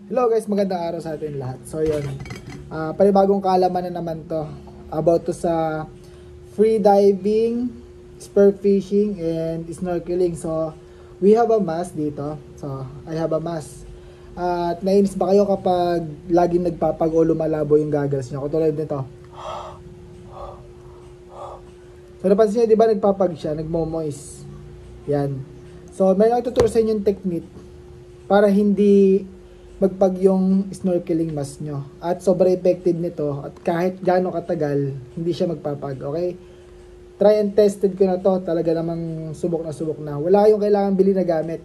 Hello guys, magandang araw sa atin lahat. So yun, panibagong kaalaman na naman to about to sa free diving, spear fishing, and snorkeling. So we have a mask dito. So I have a mask. At nainis ba kayo kapag laging nagpapag o lumalabo yung goggles nyo? Katulad nito. So napansin nyo, di ba nagpapag siya, nagmo-moist. Yan. So may nagtuturo sa inyo yung technique para hindi magpag yung snorkeling mask nyo. At sobrang effective nito. At kahit gaano katagal, hindi siya magpapag. Okay? Try and tested ko na to. Talaga namang subok na subok na. Wala kayong kailangan bili na gamit.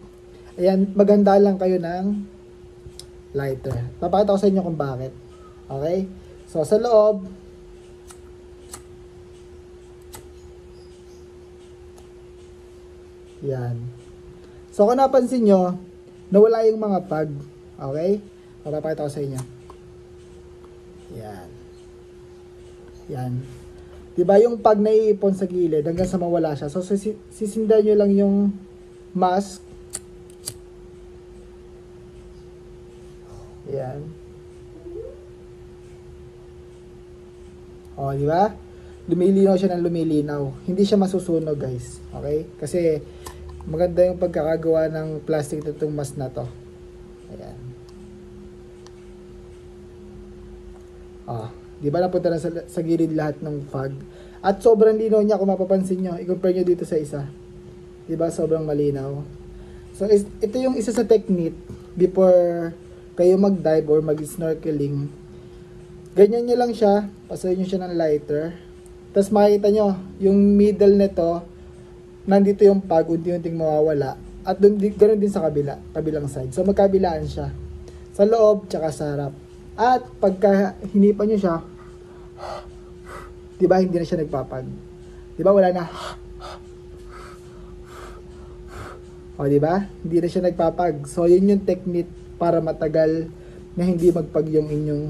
Ayan, maghanda lang kayo ng lighter. Papakita ko sa inyo kung bakit. Okay? So, sa loob, yan. So, kung napansin nyo, nawala yung mga pag. Okay? Papakita ko sa inyo. Yan. Yan. Diba yung pag naiipon sa gilid hanggang sa mawala siya. So, sisindan nyo lang yung mask. Yan. O, diba? Lumilinaw siya ng lumilinaw. Hindi siya masusunog, guys. Okay? Kasi, maganda yung pagkakagawa ng plastic itong mask na to. Ayan. Di ba napunta na sa gilid lahat ng fog? At sobrang linaw niya kung mapapansin nyo. I-compare nyo dito sa isa. Di ba sobrang malinaw? So, ito yung isa sa technique before kayo mag-dive or mag-snorkeling. Ganyan nyo lang siya. Pasayin nyo siya ng lighter. Tapos makikita nyo, yung middle nito, nandito yung fog, unti-unting mawawala. At ganoon din sa kabilang side. So magkabilaan siya. Sa loob, tsaka sa harap. At pagka hinipan nyo siya, diba hindi na siya nagpapag. Diba wala na. O diba? Hindi na siya nagpapag. So yun yung technique para matagal na hindi magpag yung inyong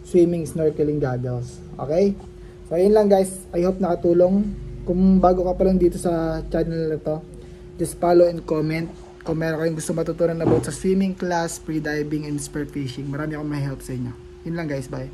swimming snorkeling goggles. Okay? So yun lang guys. I hope nakatulong. Kung bago ka pa lang dito sa channel na to, just follow and comment. Kung meron kayong gusto matutunan about sa swimming class, free diving, and spear fishing, marami akong may help sa inyo. Yun lang guys, bye.